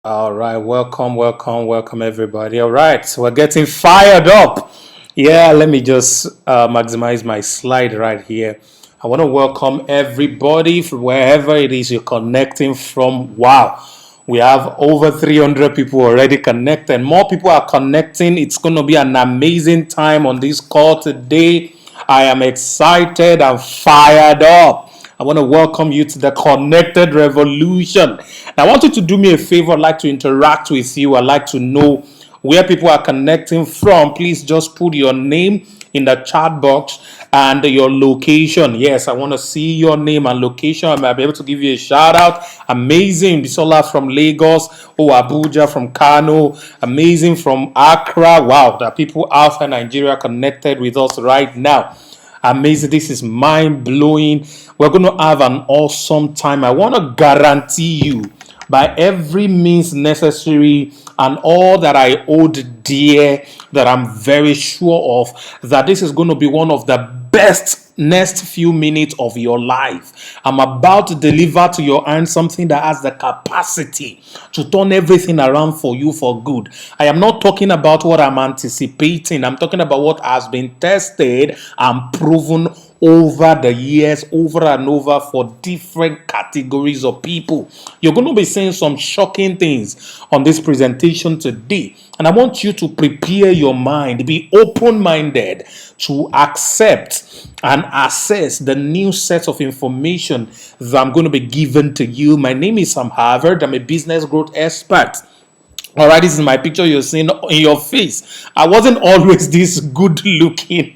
All right, welcome, everybody. All right, so we're getting fired up. Yeah, let me just maximize my slide right here. I want to welcome everybody from wherever it is you're connecting from. Wow, we have over 300 people already connected. More people are connecting. It's going to be an amazing time on this call today. I am excited and fired up. I want to welcome you to the Connected Revolution. Now, I want you to do me a favor. I'd like to interact with you. I'd like to know where people are connecting from. Please just put your name in the chat box and your location. Yes, I want to see your name and location. I might be able to give you a shout out. Amazing. Bisola from Lagos. Oh, Abuja from Kano. Amazing from Accra. Wow, there are people outside Nigeria connected with us right now. Amazing. This is mind blowing. We're going to have an awesome time. I want to guarantee you, by every means necessary and all that I hold dear, that I'm very sure of, that this is going to be one of the best next few minutes of your life. I'm about to deliver to your hand something that has the capacity to turn everything around for you for good. I am not talking about what I'm anticipating. I'm talking about what has been tested and proven over the years, over and over, for different categories of people. You're going to be seeing some shocking things on this presentation today. And I want you to prepare your mind, be open-minded to accept and assess the new set of information that I'm going to be given to you. My name is Sam Harvard. I'm a business growth expert. All right, this is my picture you're seeing in your face. I wasn't always this good looking.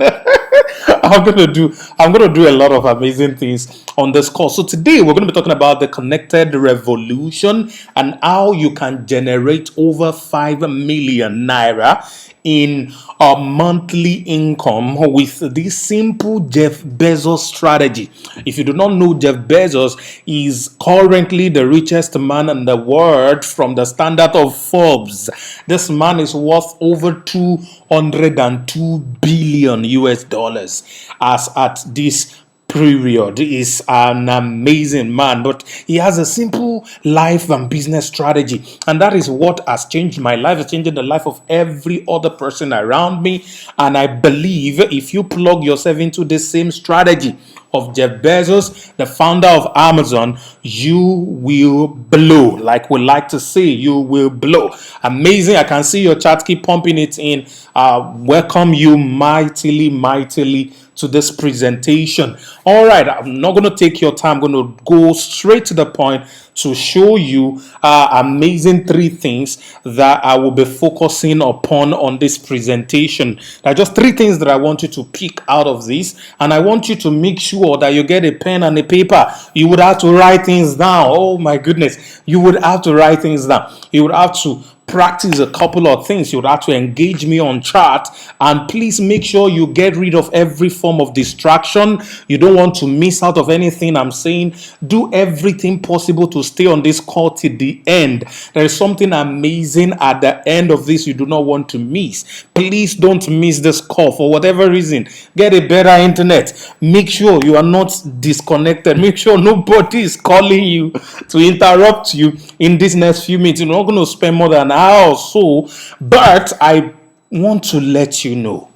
I'm gonna do a lot of amazing things on this course. So today we're gonna be talking about the connected revolution and how you can generate over 5 million naira in a monthly income with this simple Jeff Bezos strategy. If you do not know, Jeff Bezos is currently the richest man in the world from the standard of Forbes. This man is worth over 202 billion US dollars as at this period. Is an amazing man, but he has a simple life and business strategy, and that is what has changed my life. It's changing the life of every other person around me. And I believe if you plug yourself into the same strategy of Jeff Bezos, the founder of Amazon, you will blow. Like we like to say, you will blow. Amazing. I can see your chat, keep pumping it in. Welcome you mightily to this presentation. All right, I'm not going to take your time. I'm going to go straight to the point to show you amazing 3 things that I will be focusing upon on this presentation. There are just 3 things that I want you to pick out of this, and I want you to make sure that you get a pen and a paper. You would have to write things down. Oh my goodness, you would have to write things down. You would have to practice a couple of things. You would have to engage me on chat, and please make sure you get rid of every form of distraction. You don't want to miss out of anything I'm saying. Do everything possible to stay on this call till the end. There is something amazing at the end of this you do not want to miss. Please don't miss this call for whatever reason. Get a better internet. Make sure you are not disconnected. Make sure nobody is calling you to interrupt you in this next few minutes. You're not going to spend more than an hour or so, but I want to let you know,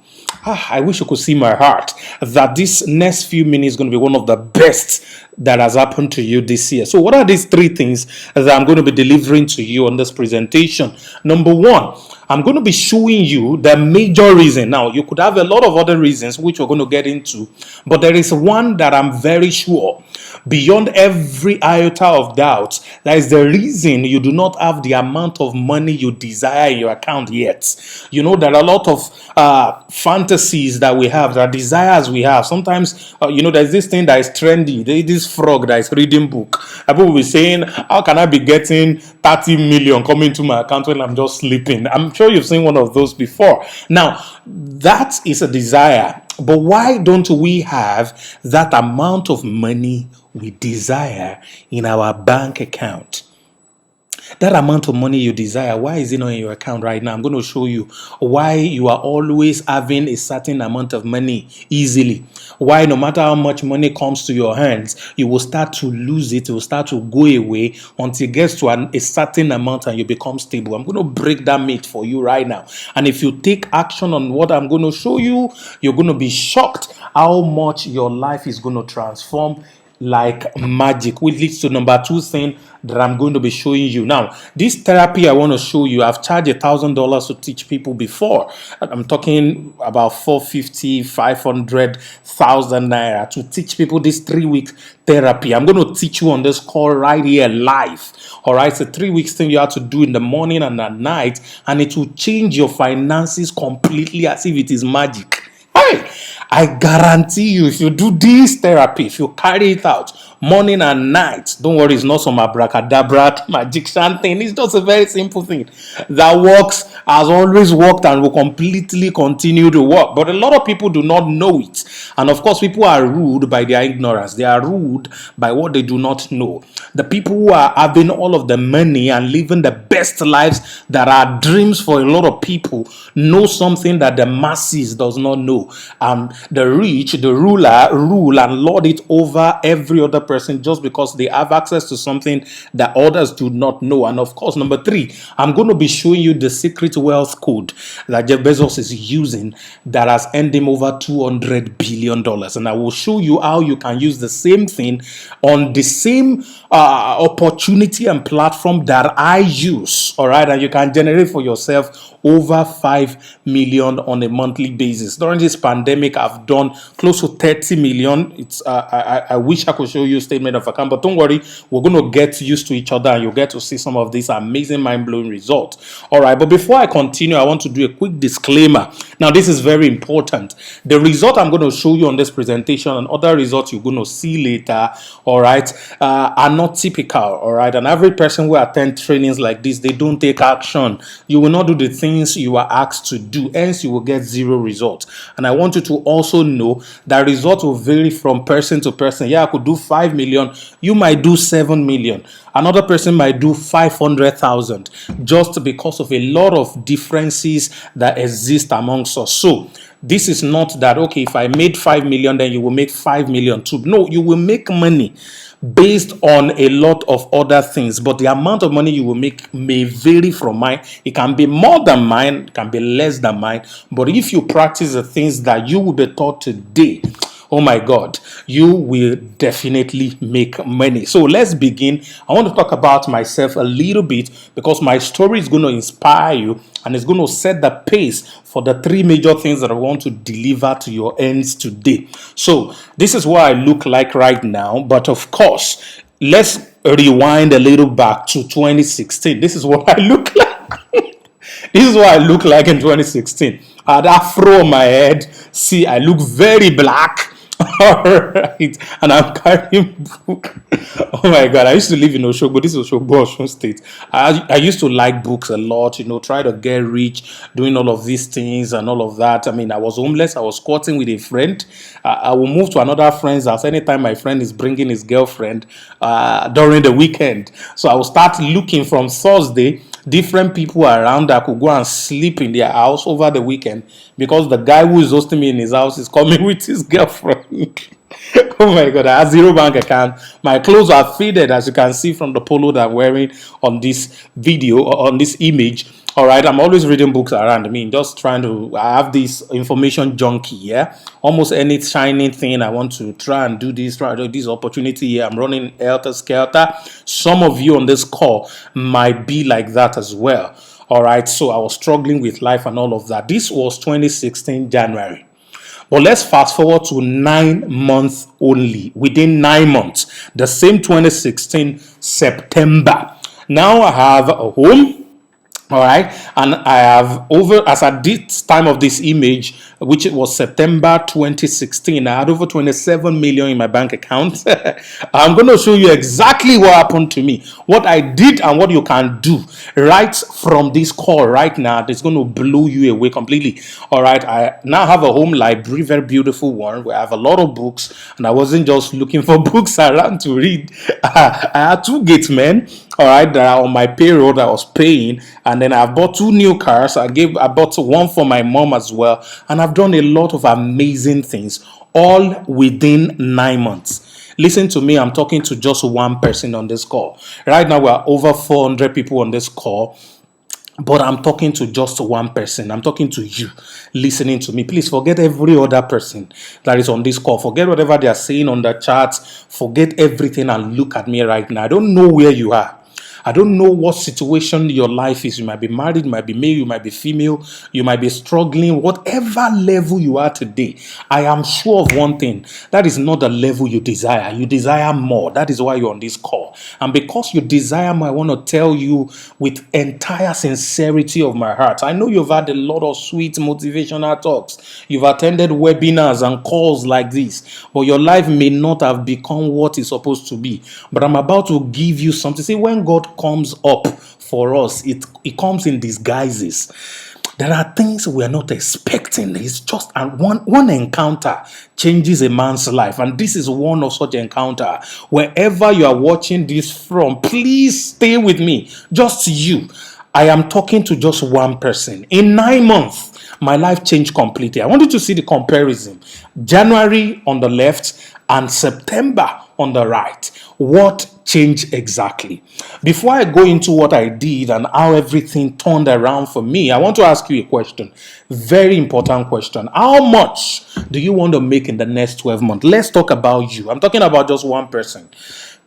I wish you could see my heart, that this next few minutes is going to be one of the best that has happened to you this year. So what are these 3 things that I'm going to be delivering to you on this presentation? Number 1, I'm going to be showing you the major reason. Now, you could have a lot of other reasons which we're going to get into, but there is one that I'm very sure, beyond every iota of doubt, that is the reason you do not have the amount of money you desire in your account yet. You know, there are a lot of fantasies that we have, there are desires we have. Sometimes, there's this thing that is trendy. There's this frog that is reading book. People will be saying, how can I be getting 30 million coming to my account when I'm just sleeping? I'm sure you've seen one of those before. Now, that is a desire. But why don't we have that amount of money we desire in our bank account? That amount of money you desire, why is it not in your account right now? I'm going to show you why you are always having a certain amount of money easily. Why no matter how much money comes to your hands, you will start to lose it, it will start to go away until it gets to a certain amount and you become stable. I'm going to break that myth for you right now. And if you take action on what I'm going to show you, you're going to be shocked how much your life is going to transform like magic, which leads to number two thing that I'm going to be showing you now. This therapy I want to show you, I've charged $1,000 to teach people before. I'm talking about 450, 500,000 naira to teach people this 3-week therapy. I'm going to teach you on this call right here live. All right, it's a 3 weeks thing you have to do in the morning and at night, and it will change your finances completely as if it is magic. Hey, I guarantee you, if you do this therapy, if you carry it out morning and night, don't worry, it's not some abracadabra magician thing. It's just a very simple thing that works, has always worked, and will completely continue to work. But a lot of people do not know it. And of course, people are ruled by their ignorance. They are ruled by what they do not know. The people who are having all of the money and living the best lives that are dreams for a lot of people know something that the masses does not know. The rich, the ruler, rule and lord it over every other person just because they have access to something that others do not know. And of course, number three, I'm going to be showing you the secret wealth code that Jeff Bezos is using that has earned him over $200 billion. And I will show you how you can use the same thing on the same opportunity and platform that I use. All right. And you can generate for yourself over 5 million on a monthly basis. During this pandemic, I've done close to 30 million. It's I wish I could show you a statement of account, but don't worry, we're going to get used to each other and you'll get to see some of these amazing, mind-blowing results. All right, but before I continue, I want to do a quick disclaimer. Now, this is very important. The result I'm going to show you on this presentation and other results you're going to see later, all right, are not typical, all right? An average person who attend trainings like this, they don't take action. You will not do the things you are asked to do, hence you will get zero results. And I want you to also know that results will vary from person to person. Yeah, I could do 5 million, you might do 7 million, another person might do 500,000, just because of a lot of differences that exist amongst us. So this is not that, okay, if I made 5 million, then you will make 5 million too. No, you will make money based on a lot of other things, but the amount of money you will make may vary from mine. It can be more than mine, it can be less than mine. But if you practice the things that you will be taught today, oh my God, you will definitely make money. So let's begin. I want to talk about myself a little bit because my story is going to inspire you and it's going to set the pace for the three major things that I want to deliver to your ends today. So this is what I look like right now. But of course, let's rewind a little back to 2016. This is what I look like. This is what I look like in 2016. I had afro on my head. See, I look very black. All right, and I'm carrying book. Oh my God, I used to live in Oshogbo. This is Oshogbo, Osun State. I used to like books a lot, try to get rich, doing all of these things and all of that. I mean, I was homeless. I was squatting with a friend. I will move to another friend's house anytime my friend is bringing his girlfriend during the weekend. So I will start looking from Thursday different people around that could go and sleep in their house over the weekend because the guy who is hosting me in his house is coming with his girlfriend. Oh my God, I have zero bank account. My clothes are faded, as you can see from the polo that I'm wearing on this video, or on this image. All right, I'm always reading books around me, just trying to, I have this information junkie, yeah? Almost any shiny thing, I want to try and do this, try to do this opportunity here. I'm running helter-skelter. Some of you on this call might be like that as well. All right, so I was struggling with life and all of that. This was 2016 January. But let's fast forward to 9 months only. Within 9 months, the same 2016 September. Now I have a home. All right, and I have over as at this time of this image, which it was September 2016, I had over 27 million in my bank account. I'm going to show you exactly what happened to me, what I did, and what you can do right from this call right now. That's going to blow you away completely. All right, I now have a home library, very beautiful one, where I have a lot of books, and I wasn't just looking for books around to read. I had two gate men, all right, that are on my payroll that I was paying, and then I've bought two new cars. I bought one for my mom as well, and I've done a lot of amazing things, all within 9 months. Listen to me, I'm talking to just one person on this call. Right now, we're over 400 people on this call, but I'm talking to just one person. I'm talking to you, listening to me. Please forget every other person that is on this call. Forget whatever they are saying on the charts. Forget everything and look at me right now. I don't know where you are. I don't know what situation your life is. You might be married, you might be male, you might be female, you might be struggling, whatever level you are today. I am sure of one thing: that is not the level you desire. You desire more. That is why you're on this call. And because you desire more, I want to tell you with entire sincerity of my heart. I know you've had a lot of sweet motivational talks. You've attended webinars and calls like this, but your life may not have become what it's supposed to be. But I'm about to give you something. See, when God comes up for us, it comes in disguises. There are things we are not expecting. It's just one encounter changes a man's life, and this is one of such encounter. Wherever you are watching this from, please stay with me. Just you. I am talking to just one person. In 9 months, my life changed completely. I want you to see the comparison. January on the left and September on the right. What changed exactly? Before I go into what I did and how everything turned around for me, I want to ask you a question. Very important question. How much do you want to make in the next 12 months? Let's talk about you. I'm talking about just one person.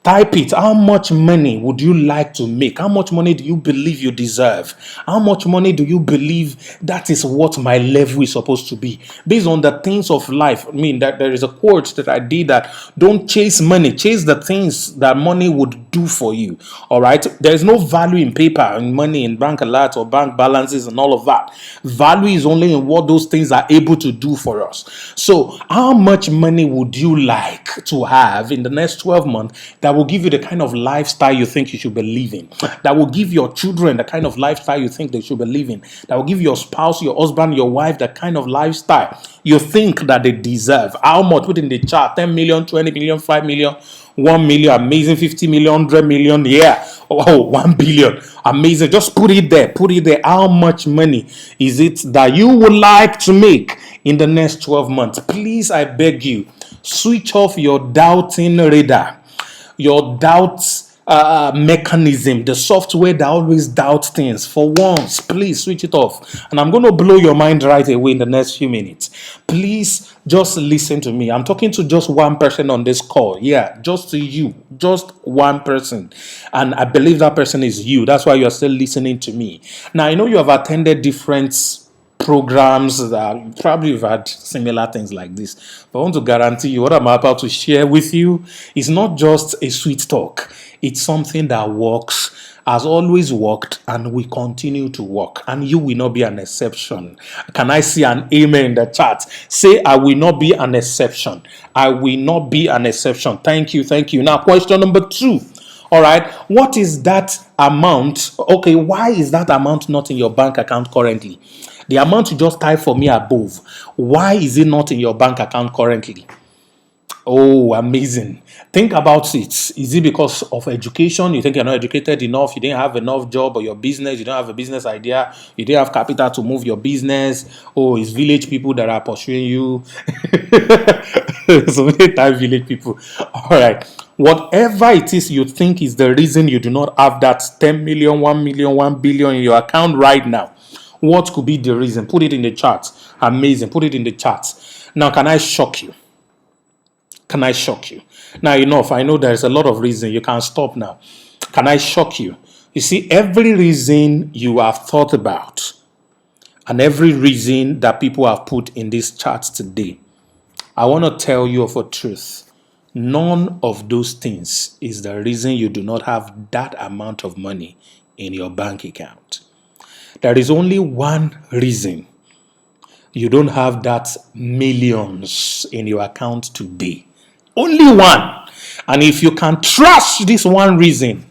Type it. How much money would you like to make? How much money do you believe you deserve? How much money do you believe that is what my level is supposed to be? Based on the things of life. I mean, that there is a quote that I did that don't chase money, chase the things that money would do for you. All right. There is no value in paper, in money, in bank alerts or bank balances and all of that. Value is only in what those things are able to do for us. So, how much money would you like to have in the next 12 months that will give you the kind of lifestyle you think you should be living, that will give your children the kind of lifestyle you think they should be living, that will give your spouse, your husband, your wife the kind of lifestyle you think that they deserve? How much? Put in the chat: 10 million, 20 million, 5 million, 1 million, amazing, 50 million, 100 million, yeah, oh, 1 billion, amazing. Just put it there, put it there. How much money is it that you would like to make in the next 12 months? Please, I beg you, switch off your doubting radar, your doubts mechanism, the software that always doubts things. For once, please switch it off. And I'm going to blow your mind right away in the next few minutes. Please just listen to me. I'm talking to just one person on this call. Yeah, just to you, just one person. And I believe that person is you. That's why you're still listening to me. Now, I know you have attended different programs that probably you've had similar things like this. But I want to guarantee you what I'm about to share with you is not just a sweet talk. It's something that works, has always worked, and will continue to work. And you will not be an exception. Can I see an amen in the chat? Say, I will not be an exception. I will not be an exception. Thank you. Thank you. Now, question number 2. All right. What is that amount? Okay. Why is that amount not in your bank account currently? The amount you just type for me above, why is it not in your bank account currently? Oh, amazing. Think about it. Is it because of education? You think you're not educated enough? You didn't have enough job or your business? You don't have a business idea? You didn't have capital to move your business? Oh, it's village people that are pursuing you? So many times village people. All right. Whatever it is you think is the reason you do not have that 10 million, 1 million, 1 billion in your account right now, what could be the reason? Put it in the chat. Amazing. Put it in the chat. Now, can I shock you? Can I shock you? Now, enough. I know there's a lot of reason. You can stop now. Can I shock you? You see, every reason you have thought about and every reason that people have put in this chat today, I want to tell you of a truth. None of those things is the reason you do not have that amount of money in your bank account. There is only one reason you don't have that millions in your account today. Only one. And if you can trust this one reason,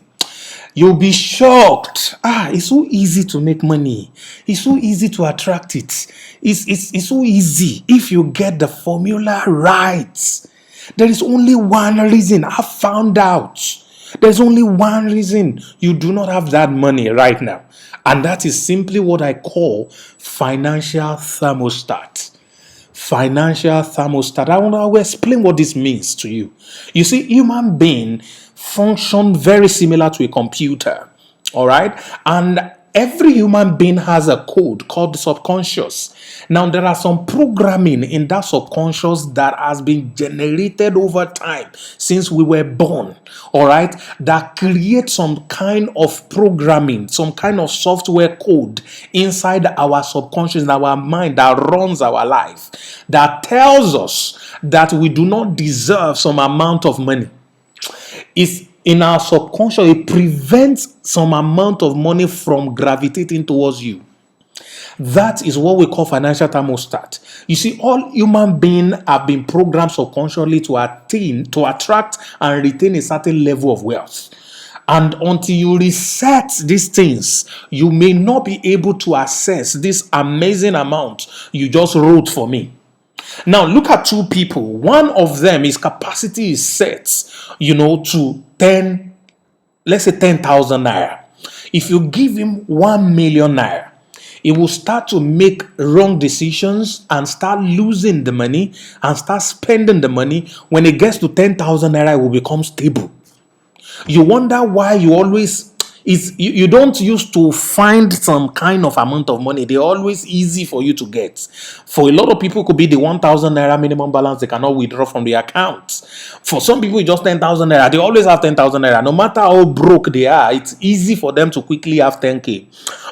you'll be shocked. It's so easy to make money. It's so easy to attract it. It's so easy if you get the formula right. There is only one reason. I found out. There's only one reason you do not have that money right now. And that is simply what I call financial thermostat. Financial thermostat. I will explain what this means to you. You see, human being function very similar to a computer. All right. And every human being has a code called the subconscious. Now, there are some programming in that subconscious that has been generated over time since we were born. All right. That creates some kind of programming, some kind of software code inside our subconscious, in our mind, that runs our life, that tells us that we do not deserve some amount of money. It's in our subconscious. It prevents some amount of money from gravitating towards you. That is what we call financial thermostat. You see, all human beings have been programmed subconsciously to attract and retain a certain level of wealth. And until you reset these things, you may not be able to access this amazing amount you just wrote for me. Now, look at two people. One of them, his capacity is set, to 10, let's say 10,000 naira. If you give him 1 million naira, he will start to make wrong decisions and start losing the money and start spending the money. When it gets to 10,000 naira, it will become stable. You wonder why you always you don't used to find some kind of amount of money. They're always easy for you to get. For a lot of people, it could be the 1,000 naira minimum balance they cannot withdraw from the account. For some people, it's just 10,000 naira. They always have 10,000 naira. No matter how broke they are, it's easy for them to quickly have 10k.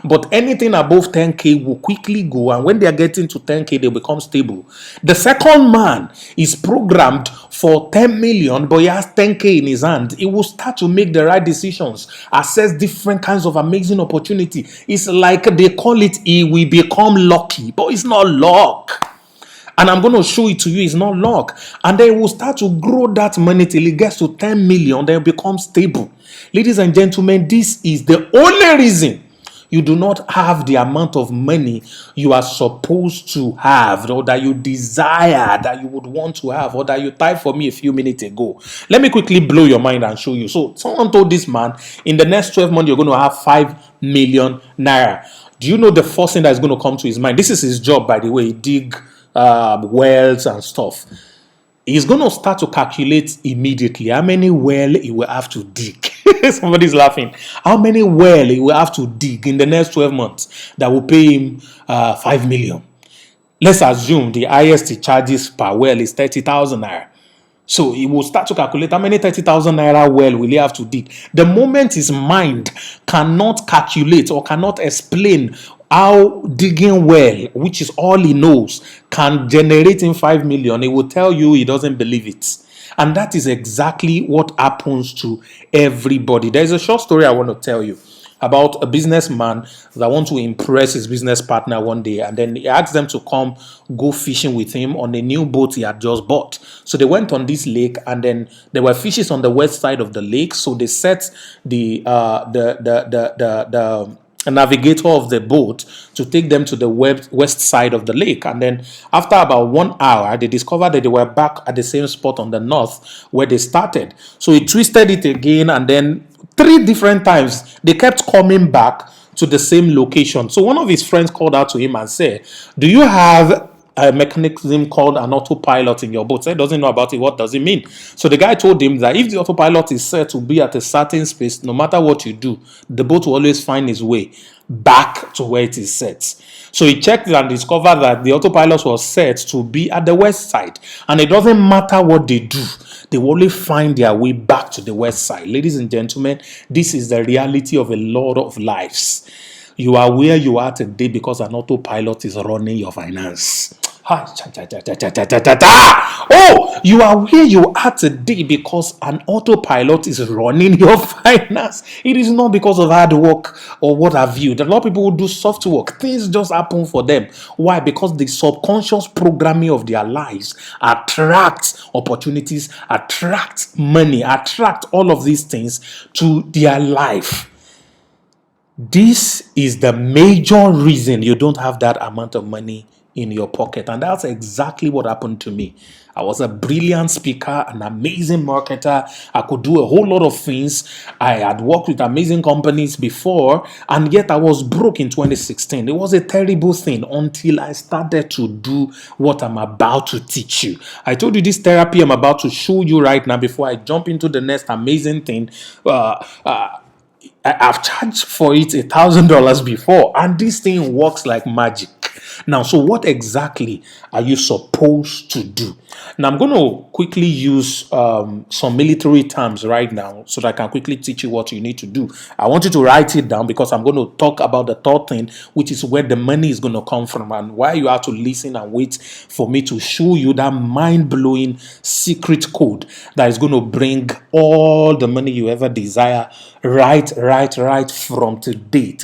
But anything above 10k will quickly go, and when they are getting to 10k, they become stable. The second man is programmed for 10 million, but he has 10k in his hand. He will start to make the right decisions, assess different kinds of amazing opportunity. It's like they call it, he will become lucky, but it's not luck. And I'm going to show it to you. It's not luck. And then it will start to grow that money till it gets to 10 million. Then it becomes stable. Ladies and gentlemen, this is the only reason you do not have the amount of money you are supposed to have, or that you desire, that you would want to have, or that you typed for me a few minutes ago. Let me quickly blow your mind and show you. So someone told this man, in the next 12 months, you're going to have 5 million naira. Do you know the first thing that is going to come to his mind? This is his job, by the way. Dig wells and stuff. He's going to start to calculate immediately how many wells he will have to dig. Somebody's laughing. How many wells he will have to dig in the next 12 months that will pay him 5 million. Let's assume the highest he charges per well is 30,000 naira. So he will start to calculate how many 30,000 naira well will he have to dig. The moment his mind cannot calculate or cannot explain how digging well, which is all he knows, can generate him 5 million, he will tell you he doesn't believe it. And that is exactly what happens to everybody. There's a short story I want to tell you about a businessman that wants to impress his business partner one day, and then he asked them to come go fishing with him on a new boat he had just bought. So they went on this lake, and then there were fishes on the west side of the lake. So they set the navigator of the boat to take them to the west side of the lake. And then after about 1 hour, they discovered that they were back at the same spot on the north where they started. So he twisted it again, and then 3 different times they kept coming back to the same location. So one of his friends called out to him and said, do you have a mechanism called an autopilot in your boat? So he doesn't know about it. What does it mean? So the guy told him that if the autopilot is set to be at a certain space, no matter what you do, the boat will always find its way back to where it is set. So he checked and discovered that the autopilot was set to be at the west side, and it doesn't matter what they do, they will only find their way back to the west side. Ladies and gentlemen, this is the reality of a lot of lives. You are where you are today because an autopilot is running your finance. Oh, you are where you are today because an autopilot is running your finance. It is not because of hard work or what have you. There are a lot of people who do soft work. Things just happen for them. Why? Because the subconscious programming of their lives attracts opportunities, attract money, attract all of these things to their life. This is the major reason you don't have that amount of money in your pocket. And that's exactly what happened to me. I was a brilliant speaker, an amazing marketer. I could do a whole lot of things. I had worked with amazing companies before, and yet I was broke in 2016. It was a terrible thing until I started to do what I'm about to teach you. I told you this therapy I'm about to show you right now before I jump into the next amazing thing. I've charged for it $1,000 before, and this thing works like magic. Now, so what exactly are you supposed to do? Now, I'm going to quickly use some military terms right now so that I can quickly teach you what you need to do. I want you to write it down because I'm going to talk about the third thing, which is where the money is going to come from and why you have to listen and wait for me to show you that mind-blowing secret code that is going to bring all the money you ever desire right from today.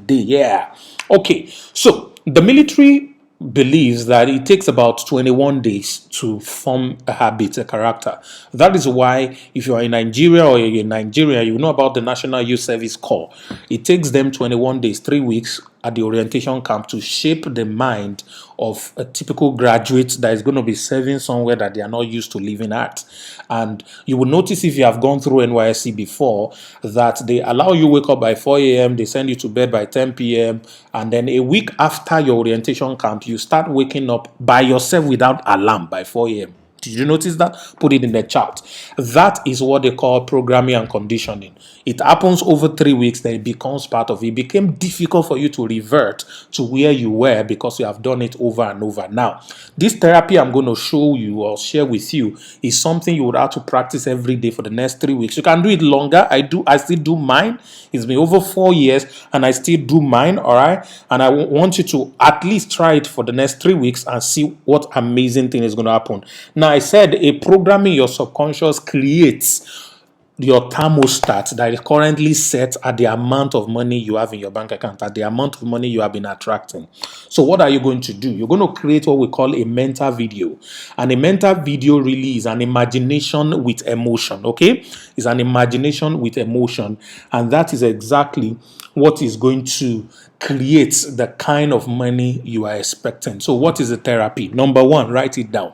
Yeah. Okay. So the military believes that it takes about 21 days to form a habit, a character. That is why if you are in Nigeria or you're in Nigeria, you know about the National Youth Service Corps. It takes them 21 days, 3 weeks at the orientation camp to shape the mind of a typical graduate that is going to be serving somewhere that they are not used to living at. And you will notice if you have gone through NYSC before that they allow you wake up by 4 a.m., they send you to bed by 10 p.m., and then a week after your orientation camp, you start waking up by yourself without alarm by 4 a.m. Did you notice that? Put it in the chat. That is what they call programming and conditioning. It happens over 3 weeks, then it becomes part of it. It became difficult for you to revert to where you were because you have done it over and over. Now, this therapy I'm going to show you or share with you is something you would have to practice every day for the next 3 weeks. You can do it longer. I still do mine. It's been over 4 years and I still do mine, all right? And I want you to at least try it for the next 3 weeks and see what amazing thing is going to happen. Now, I said a programming your subconscious creates your thermostat that is currently set at the amount of money you have in your bank account, at the amount of money you have been attracting. So what are you going to do? You're going to create what we call a mental video. And a mental video really is an imagination with emotion, okay? It's an imagination with emotion. And that is exactly what is going to create the kind of money you are expecting. So what is the therapy? Number one, write it down.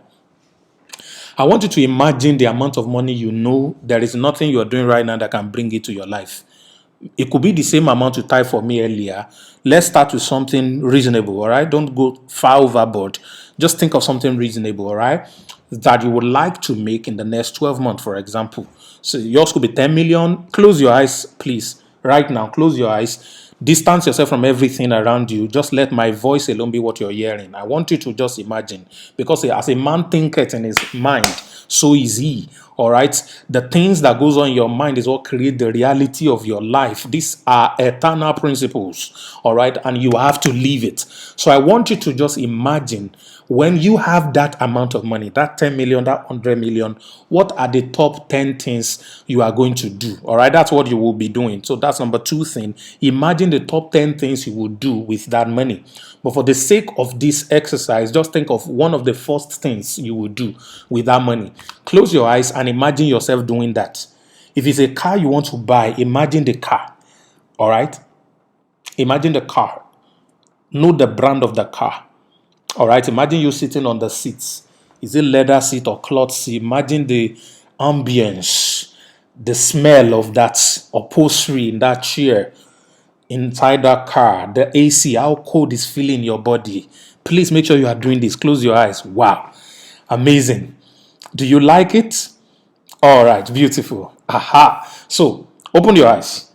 I want you to imagine the amount of money you know there is nothing you're doing right now that can bring it to your life. It could be the same amount you typed for me earlier. Let's start with something reasonable, all right? Don't go far overboard. Just think of something reasonable, all right? That you would like to make in the next 12 months, for example. So yours could be 10 million. Close your eyes, please. Right now, close your eyes. Distance yourself from everything around you. Just let my voice alone be what you're hearing. I want you to just imagine. Because as a man thinketh in his mind, so is he. All right. The things that goes on in your mind is what create the reality of your life. These are eternal principles. All right. And you have to live it. So I want you to just imagine when you have that amount of money, that 10 million, that 100 million, what are the top 10 things you are going to do? All right. That's what you will be doing. So that's number 2 thing. Imagine the top 10 things you will do with that money. But for the sake of this exercise, just think of one of the first things you will do with that money. Close your eyes and imagine yourself doing that. If it's a car you want to buy, imagine the car. All right? Imagine the car. Know the brand of the car. All right? Imagine you sitting on the seats. Is it leather seat or cloth seat? Imagine the ambience, the smell of that upholstery in that chair. Inside that car, the AC, how cold is feeling your body. Please make sure you are doing this. Close your eyes. Wow. Amazing. Do you like it? All right. Beautiful. Aha. So open your eyes.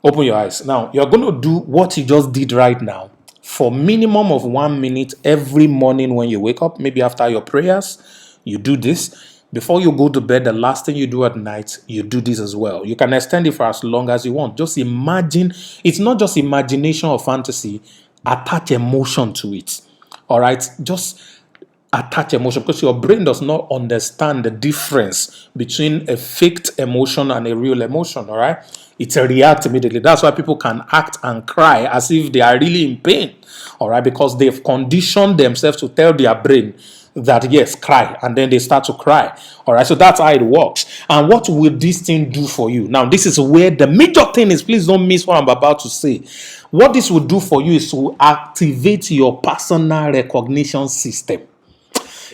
Open your eyes. Now, you're going to do what you just did right now for minimum of 1 minute every morning when you wake up. Maybe after your prayers, you do this. Before you go to bed, the last thing you do at night, you do this as well. You can extend it for as long as you want. Just imagine. It's not just imagination or fantasy. Attach emotion to it. All right? Just attach emotion because your brain does not understand the difference between a faked emotion and a real emotion. All right, it's a react immediately. That's why people can act and cry as if they are really in pain. All right, because they've conditioned themselves to tell their brain that yes, cry, and then they start to cry. All right, so that's how it works. And what will this thing do for you? Now, this is where the major thing is. Please don't miss what I'm about to say. What this will do for you is to activate your personal recognition system.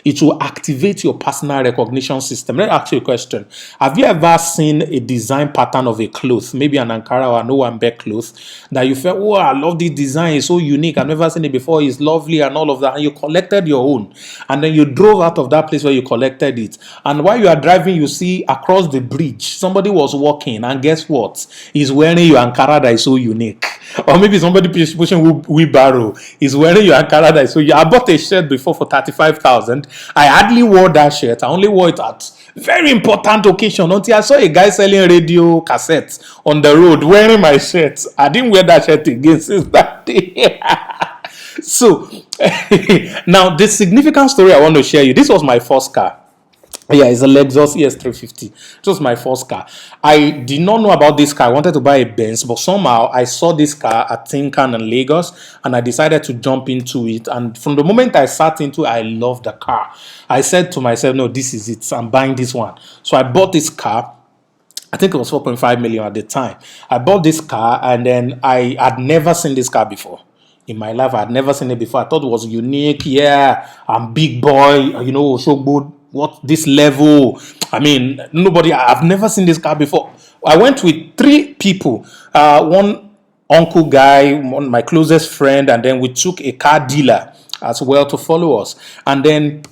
It will activate your personal recognition system. Let me ask you a question. Have you ever seen a design pattern of a cloth, maybe an Ankara or an Owambe cloth, that you felt, oh, I love this design, it's so unique, I've never seen it before, it's lovely and all of that, and you collected your own, and then you drove out of that place where you collected it, and while you are driving, you see across the bridge, somebody was walking, and guess what? He's wearing your Ankara that is so unique. Or maybe somebody pushing wheelbarrow is wearing your Ankara that is so unique. I bought a shirt before for 35,000. I hardly wore that shirt. I only wore it at very important occasion until I saw a guy selling radio cassettes on the road wearing my shirt. I didn't wear that shirt again since that day. So now the significant story I want to share you. This was my first car. Yeah, it's a Lexus ES350. It was my first car. I did not know about this car. I wanted to buy a Benz, but somehow I saw this car at Tinkan in Lagos, and I decided to jump into it. And from the moment I sat into it, I loved the car. I said to myself, no, this is it. I'm buying this one. So I bought this car. I think it was 4.5 million at the time. I bought this car, and then I had never seen this car before. In my life, I had never seen it before. I thought it was unique. Yeah, I'm big boy, Shogbo, what this level. I mean, I've never seen this car before. I went with 3 people. One uncle guy, my closest friend, and then we took a car dealer as well to follow us. And then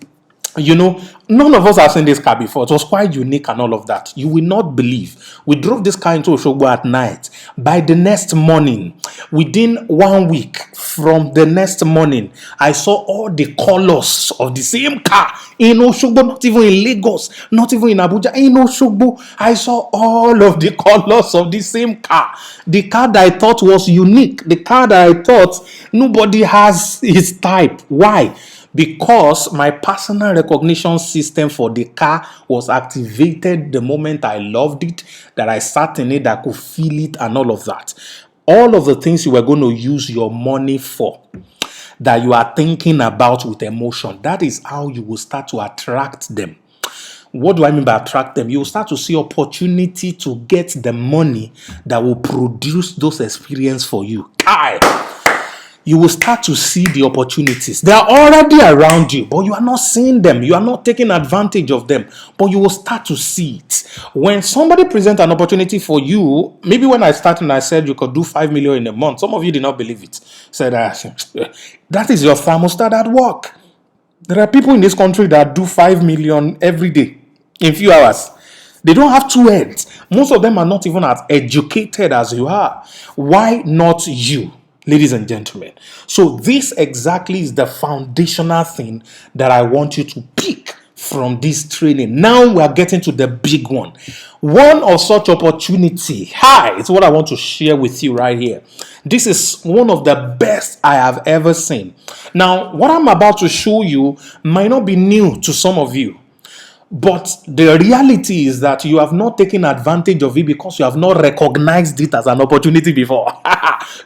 none of us have seen this car before. It was quite unique and all of that. You will not believe. We drove this car into Oshogbo at night. By the next morning, within 1 week from the next morning, I saw all the colors of the same car in Oshogbo, not even in Lagos, not even in Abuja, in Oshogbo. I saw all of the colors of the same car. The car that I thought was unique, the car that I thought nobody has its type. Why? Because my personal recognition system for the car was activated the moment I loved it, that I sat in it, that I could feel it and all of that. All of the things you were going to use your money for, that you are thinking about with emotion, that is how you will start to attract them. What do I mean by attract them? You will start to see opportunity to get the money that will produce those experiences for you. You will start to see the opportunities. They are already around you, but you are not seeing them. You are not taking advantage of them, but you will start to see it. When somebody presents an opportunity for you, maybe when I started and I said you could do 5 million in a month, some of you did not believe it. Said, that is your thermostat at work. There are people in this country that do 5 million every day in few hours. They don't have 2 heads. Most of them are not even as educated as you are. Why not you? Ladies and gentlemen. So this exactly is the foundational thing that I want you to pick from this training. Now we are getting to the big one. One of such opportunity. It's what I want to share with you right here. This is one of the best I have ever seen. Now, what I'm about to show you might not be new to some of you. But the reality is that you have not taken advantage of it because you have not recognized it as an opportunity before.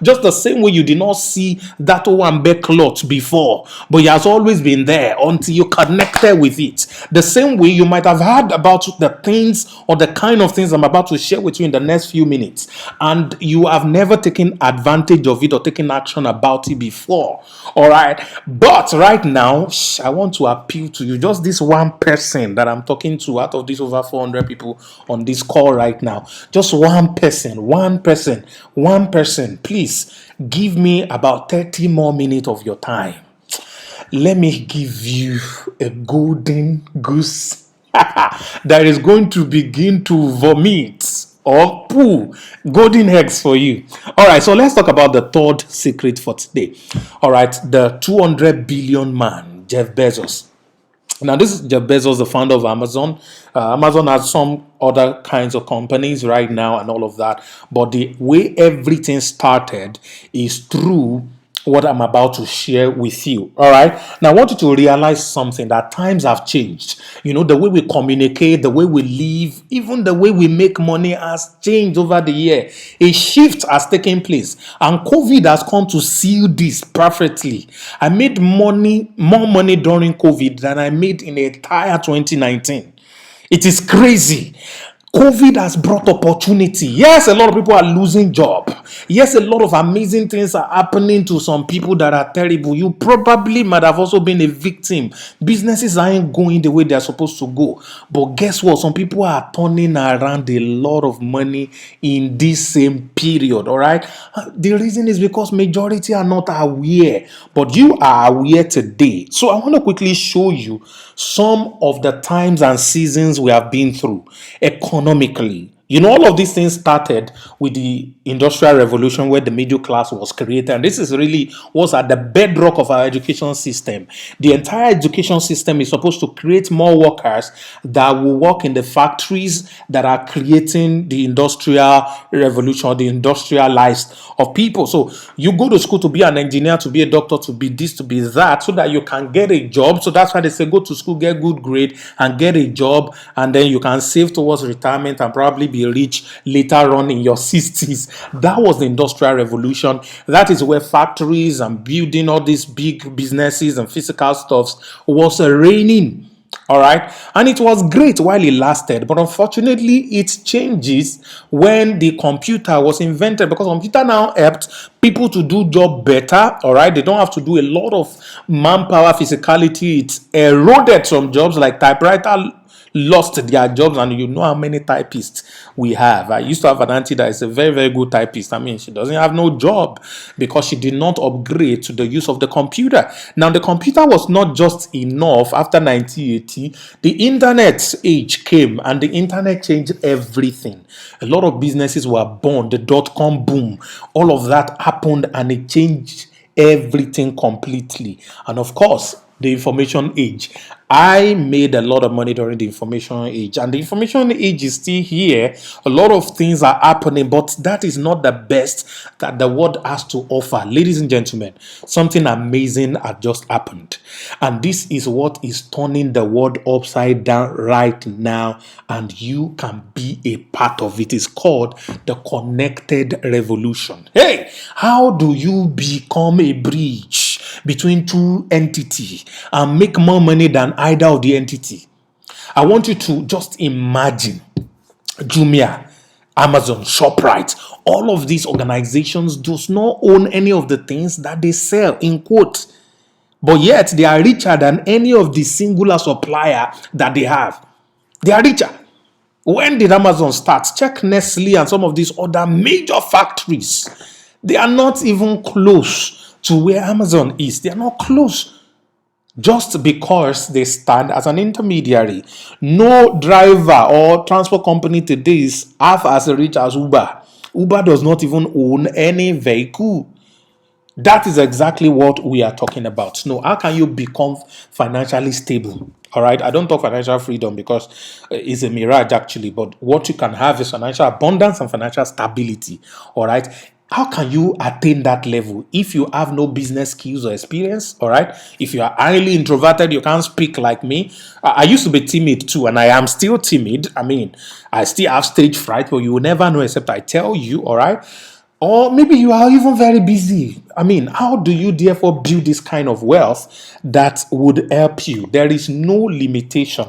Just the same way you did not see that Owambe cloth before, but it has always been there until you connected with it. The same way you might have heard about the things or the kind of things I'm about to share with you in the next few minutes, and you have never taken advantage of it or taken action about it before. All right. But right now, I want to appeal to you, just this one person that I'm talking to out of these over 400 people on this call right now. Just one person. Please give me about 30 more minutes of your time. Let me give you a golden goose that is going to begin to vomit or poo golden eggs for you. All right, so let's talk about the third secret for today. All right, the 200 billion man, Jeff Bezos. Now, this is Jeff Bezos, the founder of Amazon. Amazon has some other kinds of companies right now and all of that. But the way everything started is through what I'm about to share with you. All right. Now, I want you to realize something, that times have changed. The way we communicate, the way we live, even the way we make money has changed over the year. A shift has taken place, and COVID has come to seal this perfectly. I made more money during COVID than I made in the entire 2019. It is crazy. COVID has brought opportunity. Yes, a lot of people are losing job. Yes, a lot of amazing things are happening to some people that are terrible. You probably might have also been a victim. Businesses aren't going the way they're supposed to go. But guess what? Some people are turning around a lot of money in this same period. All right. The reason is because majority are not aware, but you are aware today. So I want to quickly show you some of the times and seasons we have been through economically. All of these things started with the Industrial Revolution, where the middle class was created. And this is really what's at the bedrock of our education system. The entire education system is supposed to create more workers that will work in the factories that are creating the Industrial Revolution, the industrialized of people. So you go to school to be an engineer, to be a doctor, to be this, to be that, so that you can get a job. So that's why they say go to school, get good grade, and get a job, and then you can save towards retirement and probably be rich later on in your 60s. That was the Industrial Revolution. That is where factories and building all these big businesses and physical stuffs was reigning. All right. And it was great while it lasted. But unfortunately, it changes when the computer was invented, because computer now helped people to do job better. All right. They don't have to do a lot of manpower, physicality. It eroded some jobs, like typewriter lost their jobs, and you know how many typists we have. I used to have an auntie that is a very, very good typist. I mean, she doesn't have no job because she did not upgrade to the use of the computer. Now, the computer was not just enough. After 1980, the internet age came, and the internet changed everything. A lot of businesses were born. The dot-com boom, all of that happened, and it changed everything completely. And of course, the information age. I made a lot of money during the information age, and the information age is still here. A lot of things are happening, but that is not the best that the world has to offer. Ladies and gentlemen, something amazing had just happened, and this is what is turning the world upside down right now, and you can be a part of it. It's called the connected revolution. Hey, how do you become a bridge between two entities and make more money than either of the entity? I want you to just imagine Jumia, Amazon, ShopRite. All of these organizations does not own any of the things that they sell, in quote, but yet they are richer than any of the singular supplier that they have. They are richer. When did Amazon start? Check Nestle and some of these other major factories. They are not even close to where Amazon is. They are not close. Just because they stand as an intermediary. No driver or transport company today is half as rich as Uber. Uber does not even own any vehicle. That is exactly what we are talking about. No, how can you become financially stable? All right. I don't talk financial freedom because it's a mirage actually, but what you can have is financial abundance and financial stability. All right. How can you attain that level if you have no business skills or experience? All right. If you are highly introverted, you can't speak like me. I used to be timid too, and I am still timid. I mean, I still have stage fright, but you will never know except I tell you. All right. Or maybe you are even very busy. I mean, how do you therefore build this kind of wealth that would help you? There is no limitation,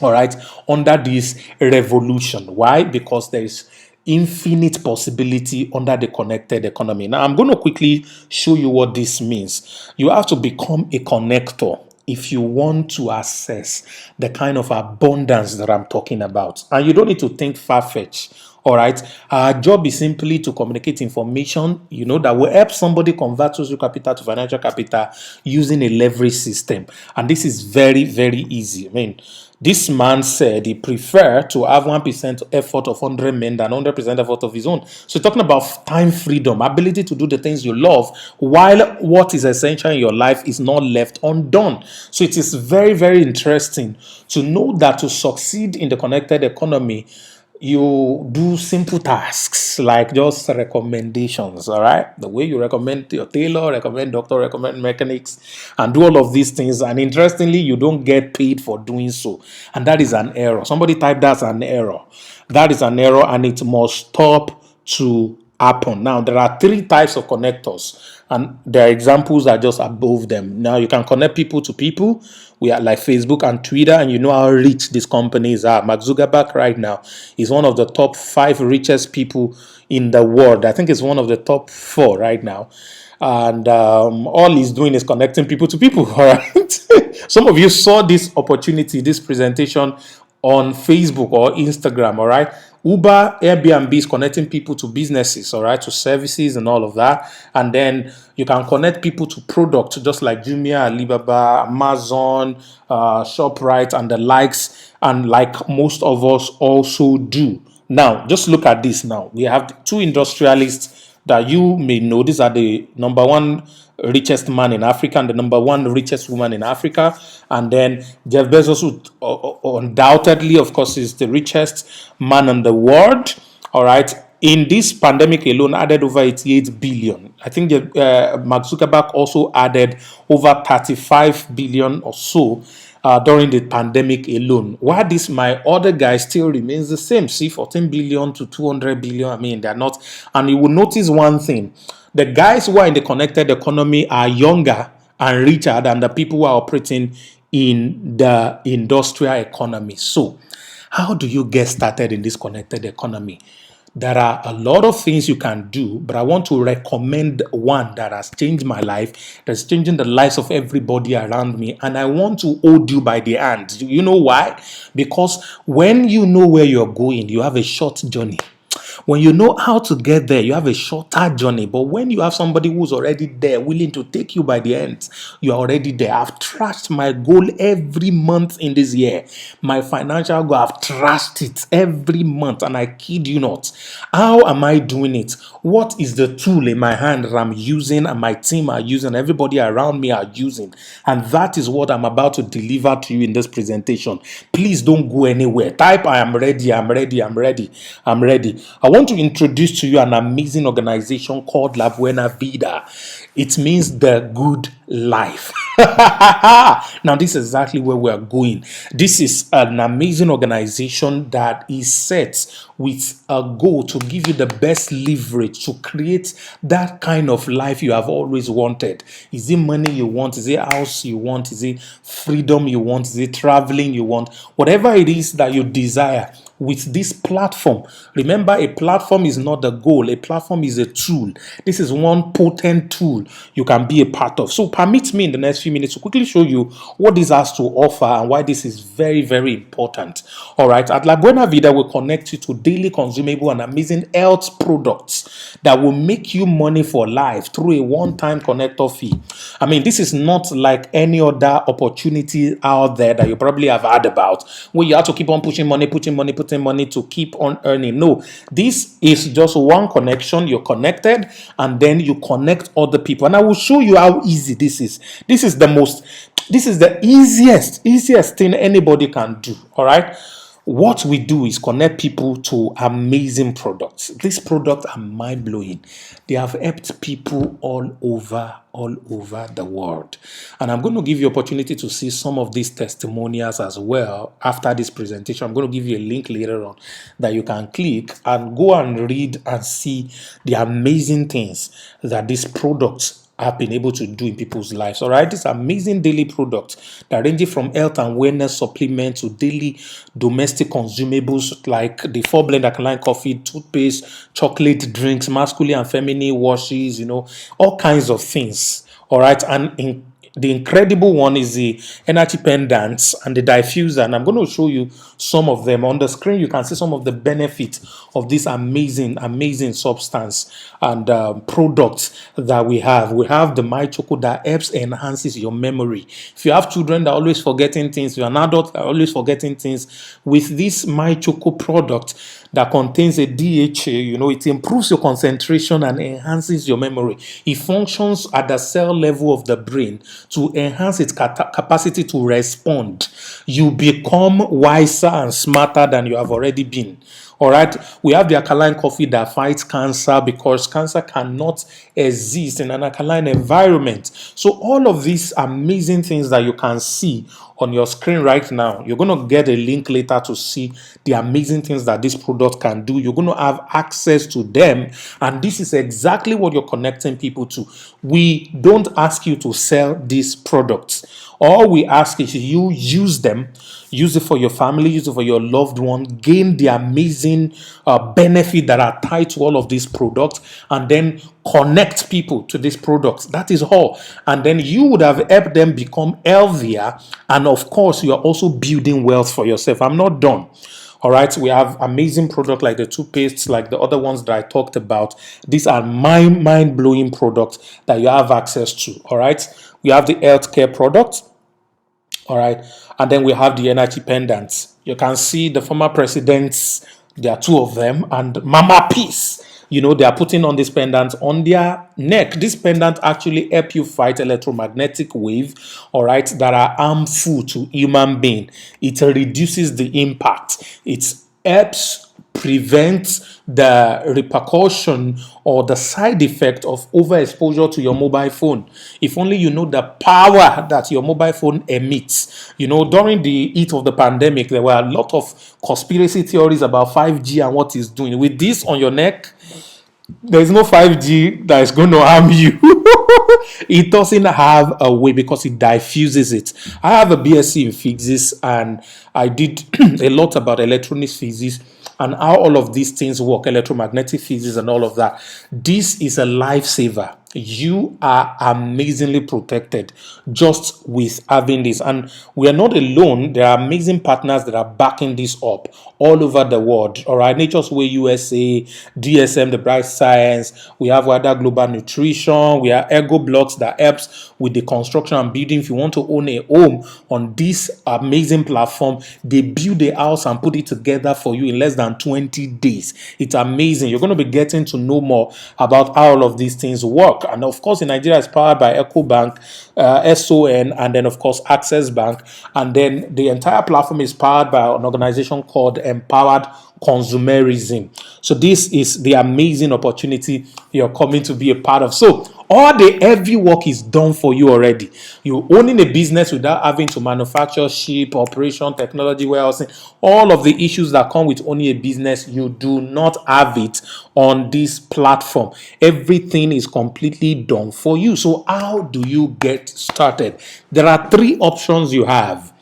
all right, under this revolution. Why? Because there is infinite possibility under the connected economy. Now, I'm going to quickly show you what this means. You have to become a connector if you want to access the kind of abundance that I'm talking about. And you don't need to think far-fetched. All right. Our job is simply to communicate information, that will help somebody convert social capital to financial capital using a leverage system. And this is very, very easy. I mean, this man said he preferred to have 1% effort of 100 men than 100% effort of his own. So talking about time freedom, ability to do the things you love, while what is essential in your life is not left undone. So it is very, very interesting to know that to succeed in the connected economy, you do simple tasks like just recommendations, all right? The way you recommend your tailor, recommend doctor, recommend mechanics, and do all of these things. And interestingly, you don't get paid for doing so. And that is an error. Somebody type that's an error. That is an error, and it must stop to happen. Now, there are three types of connectors, and their examples are just above them. Now, you can connect people to people. We are like Facebook and Twitter, and you know how rich these companies are. Mark Zuckerberg right now is one of the top 5 richest people in the world. I think it's one of the top 4 right now. And all he's doing is connecting people to people. All right. Some of you saw this opportunity, this presentation on Facebook or Instagram. All right. Uber, Airbnb is connecting people to businesses, all right, to services and all of that. And then you can connect people to products just like Jumia, Alibaba, Amazon, ShopRite, and the likes. And like most of us also do. Now, just look at this now. We have 2 industrialists that you may know. These are the number 1 richest man in Africa and the number 1 richest woman in Africa. And then Jeff Bezos, who undoubtedly, of course, is the richest man in the world. All right. In this pandemic alone, added over 88 billion. I think Mark Zuckerberg also added over 35 billion or so during the pandemic alone. While this, my other guy still remains the same. See, 14 billion to 200 billion. I mean, they're not. And you will notice one thing. The guys who are in the connected economy are younger and richer than the people who are operating in the industrial economy. So, how do you get started in this connected economy? There are a lot of things you can do, but I want to recommend one that has changed my life, that's changing the lives of everybody around me, and I want to hold you by the hand. You know why? Because when you know where you're going, you have a short journey. When you know how to get there, you have a shorter journey. But when you have somebody who's already there, willing to take you by the end, you're already there. I've trashed my goal every month in this year. My financial goal, I've trashed it every month, and I kid you not. How am I doing it? What is the tool in my hand that I'm using and my team are using, everybody around me are using? And that is what I'm about to deliver to you in this presentation. Please don't go anywhere. Type, I am ready, I'm ready, I'm ready, I'm ready. I want to introduce to you an amazing organization called Buena Vida. It means the good life. Now, this is exactly where we are going. This is an amazing organization that is set with a goal to give you the best leverage to create that kind of life you have always wanted. Is it money you want? Is it house you want? Is it freedom you want? Is it traveling you want? Whatever it is that you desire, with this platform. Remember, a platform is not the goal. A platform is a tool. This is one potent tool you can be a part of. So permit me in the next few minutes to quickly show you what this has to offer and why this is very, very important. All right. At La Buena Vida, we'll connect you to daily consumable and amazing health products that will make you money for life through a one-time connector fee. I mean, this is not like any other opportunity out there that you probably have heard about, where you have to keep on putting money to keep on earning. No, this is just one connection. You're connected, and then you connect other people. And I will show you how easy this is. This is the easiest thing anybody can do. All right. What we do is connect people to amazing products. These products are mind-blowing. They have helped people all over the world. And I'm going to give you opportunity to see some of these testimonials as well after this presentation. I'm going to give you a link later on that you can click and go and read and see the amazing things that these products have been able to do in people's lives. All right, these amazing daily products that range from health and wellness supplements to daily domestic consumables like the 4-blend alkaline coffee, toothpaste, chocolate drinks, masculine and feminine washes, all kinds of things. All right, and the incredible one is the energy pendants and the diffuser, and I'm going to show you some of them on the screen. You can see some of the benefits of this amazing substance and products that we have. We have the My Choco that helps enhances your memory. If you have children that are always forgetting things, if you're an adult that are always forgetting things, with this My Choco product that contains a DHA, it improves your concentration and enhances your memory. It functions at the cell level of the brain to enhance its capacity to respond. You become wiser and smarter than you have already been. All right, we have the alkaline coffee that fights cancer because cancer cannot exist in an alkaline environment. So, all of these amazing things that you can see on your screen right now, you're going to get a link later to see the amazing things that this product can do. You're going to have access to them, and this is exactly what you're connecting people to. We don't ask you to sell these products. All we ask is you use them, use it for your family, use it for your loved one, gain the amazing benefit that are tied to all of these products, and then connect people to these products. That is all. And then you would have helped them become healthier. And of course, you are also building wealth for yourself. I'm not done. All right, we have amazing products like the toothpastes, like the other ones that I talked about. These are mind-blowing products that you have access to. All right, we have the healthcare products. All right, and then we have the energy pendants. You can see the former presidents, there are two of them, and Mama Peace. They are putting on this pendant on their neck. This pendant actually help you fight electromagnetic wave, all right, that are harmful to human being. It reduces the impact. It helps prevent the repercussion or the side effect of overexposure to your mobile phone. If only you know the power that your mobile phone emits. During the heat of the pandemic, there were a lot of conspiracy theories about 5G and what it's doing. With this on your neck, there is no 5G that is going to harm you. It doesn't have a way because it diffuses it. I have a BSc in physics and I did a lot about electronics physics and how all of these things work, electromagnetic physics and all of that. This is a lifesaver. You are amazingly protected just with having this. And we are not alone. There are amazing partners that are backing this up all over the world. All right, Nature's Way USA, DSM, the Bright Science. We have Wada Global Nutrition. We have Ergo Blocks that helps with the construction and building. If you want to own a home on this amazing platform, they build a house and put it together for you in less than 20 days. It's amazing. You're going to be getting to know more about how all of these things work. And of course, in Nigeria, it's powered by EcoBank, SON, and then of course Access Bank. And then the entire platform is powered by an organization called Empowered Consumerism. So this is the amazing opportunity you're coming to be a part of. So all the heavy work is done for you already. You're owning a business without having to manufacture, ship, operation, technology, warehousing, all of the issues that come with owning a business. You do not have it on this platform. Everything is completely done for you. So how do you get started? There are three options you have.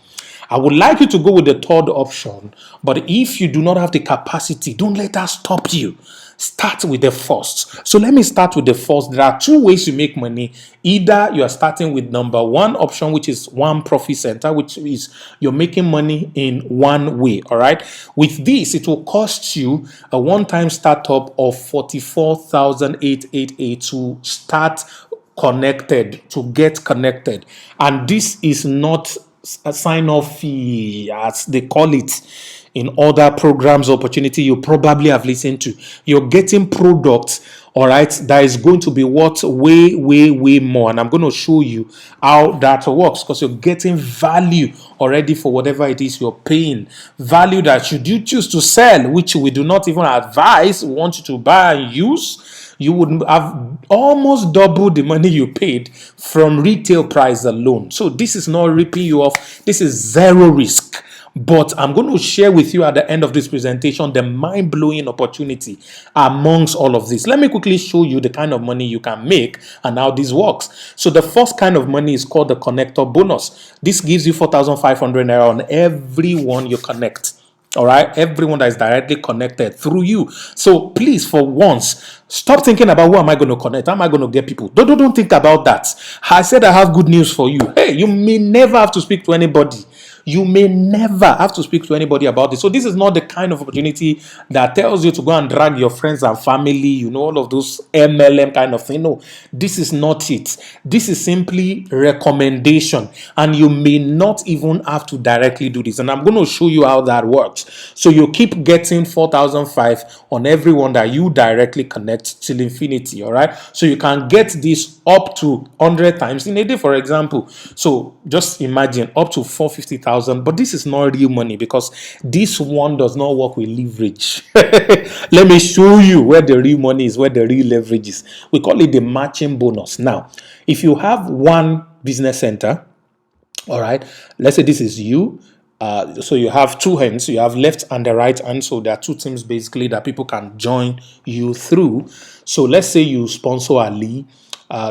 I would like you to go with the third option, but if you do not have the capacity, don't let that stop you. Start with the first. So let me start with the first. There are two ways you make money. Either you are starting with number one option, which is one profit center, which is you're making money in one way. All right. With this, it will cost you a one-time startup of 44,888 to start connected, to get connected. And this is not a sign-off fee, as they call it in other programs, opportunity you probably have listened to. You're getting products, all right, that is going to be worth way, way, way more. And I'm going to show you how that works, because you're getting value already for whatever it is you're paying. Value that should you choose to sell, which we do not even advise, we want you to buy and use, you would have almost double the money you paid from retail price alone. So this is not ripping you off. This is zero risk. But I'm going to share with you at the end of this presentation the mind-blowing opportunity amongst all of this. Let me quickly show you the kind of money you can make and how this works. So the first kind of money is called the connector bonus. This gives you 4,500 naira on everyone you connect. All right, everyone that is directly connected through you. So please, for once, stop thinking about who am I going to connect? How am I going to get people? Don't think about that. I said I have good news for you. Hey, you may never have to speak to anybody. You may never have to speak to anybody about this. So this is not the kind of opportunity that tells you to go and drag your friends and family, all of those MLM kind of thing. No, this is not it. This is simply recommendation. And you may not even have to directly do this. And I'm going to show you how that works. So you keep getting 4,500 on everyone that you directly connect till infinity. All right. So you can get this up to 100 times in a day, for example. So just imagine up to 450,000 7,000, but this is not real money because this one does not work with leverage. Let me show you where the real money is, where the real leverage is. We call it the matching bonus. Now, if you have one business center, all right, let's say this is you. So you have two hands, you have left and the right hand. So there are two teams basically that people can join you through. So let's say you sponsor Ali,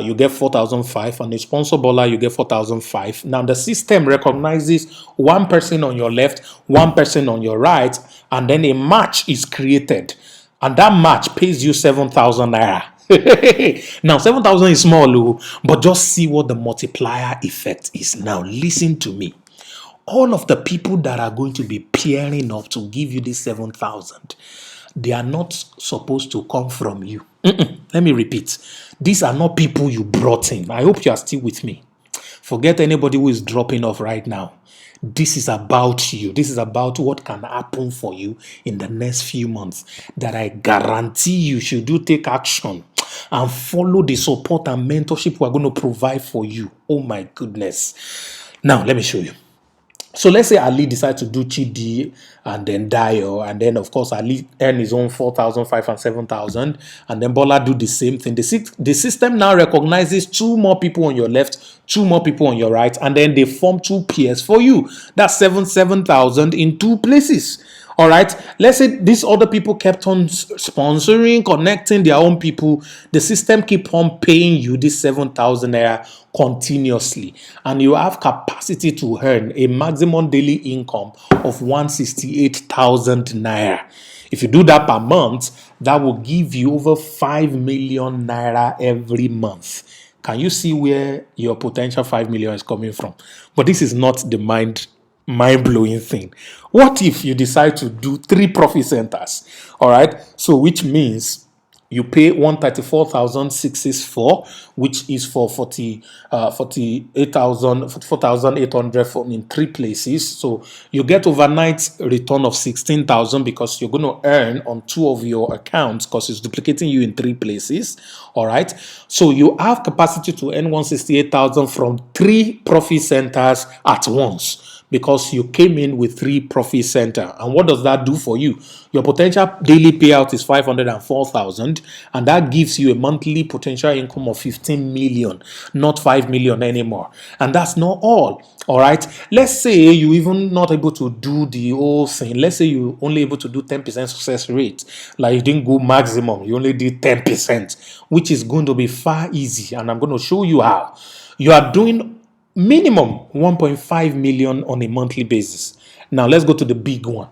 you get 4,005, and you sponsor Bola, you get 4,005. Now the system recognizes one person on your left, one person on your right, and then a match is created. And that match pays you 7,000 naira. Now 7,000 is small, but just see what the multiplier effect is. Now listen to me. All of the people that are going to be pairing up to give you this 7,000, they are not supposed to come from you. Let me repeat. These are not people you brought in. I hope you are still with me. Forget anybody who is dropping off right now. This is about you. This is about what can happen for you in the next few months that I guarantee you should do take action and follow the support and mentorship we're going to provide for you. Oh my goodness. Now, let me show you. So let's say Ali decides to do Chidi and then Dio, and then of course Ali earn his own 4,005 and 7,000, and then Bola do the same thing. The system now recognizes two more people on your left, two more people on your right, and then they form two pairs for you. That's 7,000 in two places. All right, let's say these other people kept on sponsoring, connecting their own people. The system keep on paying you this 7,000 naira continuously, and you have capacity to earn a maximum daily income of 168,000 naira. If you do that per month, that will give you over 5 million naira every month. Can you see where your potential 5 million is coming from? But this is not the mind-blowing thing. What if you decide to do 3 profit centers? All right, so which means you pay 134,664, which is for 4,800 in 3 places. So you get overnight return of 16,000 because you're going to earn on 2 of your accounts because it's duplicating you in 3 places. All right, so you have capacity to earn 168,000 from 3 profit centers at once, because you came in with 3 profit center. And what does that do for you? Your potential daily payout is 504,000, and that gives you a monthly potential income of 15 million, not 5 million anymore. And that's not all. All right, let's say you even not able to do the whole thing. Let's say you only able to do 10% success rate, like you didn't go maximum, you only did 10%, which is going to be far easy, and I'm going to show you how. You are doing minimum 1.5 million on a monthly basis. Now let's go to the big one.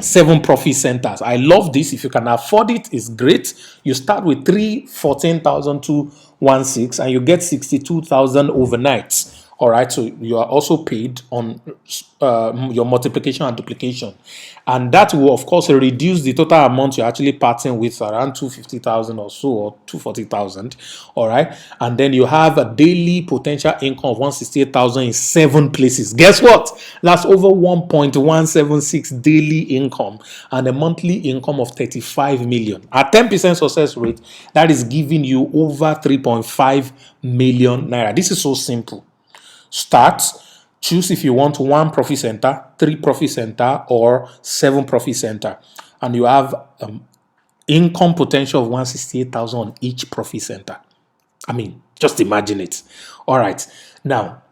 7 profit centers. I love this. If you can afford it, it's great. You start with 14,216 and you get 62,000 overnight. All right, so you are also paid on your multiplication and duplication, and that will of course reduce the total amount you're actually parting with around 250,000 or so, or 240,000. All right, and then you have a daily potential income of 168,000 in 7 places. Guess what? That's over 1.176 daily income and a monthly income of 35 million at 10% success rate. That is giving you over 3.5 million naira. This is so simple. Start, choose if you want 1 profit center, 3 profit center, or 7 profit center, and you have income potential of 168,000 on each profit center. I mean, just imagine it. All right, now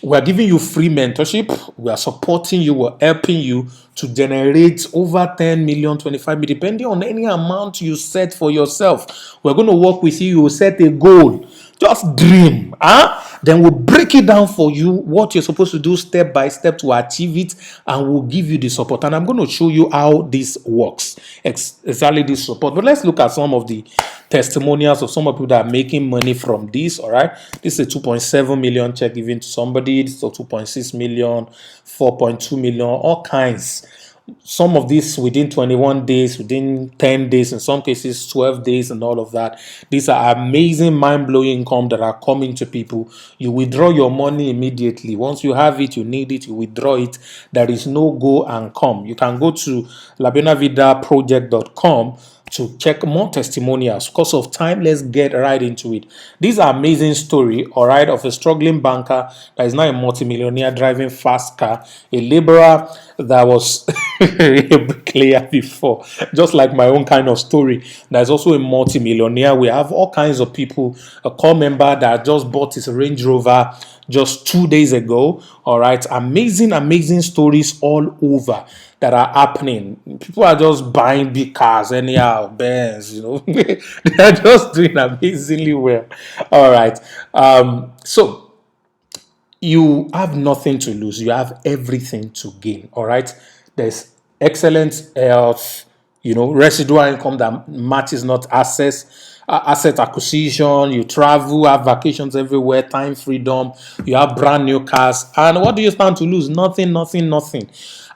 we're giving you free mentorship. We are supporting you. We're helping you to generate over 10 million, 25 million, depending on any amount you set for yourself. We're going to work with you. You will set a goal. Just dream. Then we'll break it down for you, what you're supposed to do step by step to achieve it, and we'll give you the support. And I'm going to show you how this works, exactly this support. But let's look at some of the testimonials of some of people that are making money from this. All right, this is a 2.7 million check given to somebody. This is a 2.6 million, 4.2 million, all kinds. Some of this within 21 days, within 10 days, in some cases 12 days, and all of that. These are amazing, mind-blowing income that are coming to people. You withdraw your money immediately. Once you have it, you need it, you withdraw it. There is no go and come. You can go to labuenavidaproject.com to check more testimonials. Because of time, let's get right into it. This is an amazing story, all right, of a struggling banker that is now a multimillionaire driving fast car, a laborer that was a bricklayer before, just like my own kind of story. There's also a multimillionaire. We have all kinds of people, a core member that just bought his Range Rover just 2 days ago. All right, amazing stories all over that are happening. People are just buying big cars anyhow, Benz, they are just doing amazingly well. All right. So you have nothing to lose, you have everything to gain. All right. There's excellent health, residual income that matches not asset acquisition. You travel, have vacations everywhere, time freedom, you have brand new cars. And what do you stand to lose? Nothing.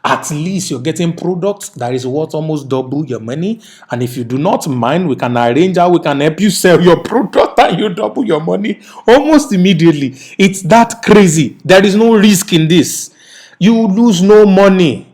At least you're getting products that is worth almost double your money. And if you do not mind, we can arrange how we can help you sell your product and you double your money almost immediately. It's that crazy. There is no risk in this. You lose no money.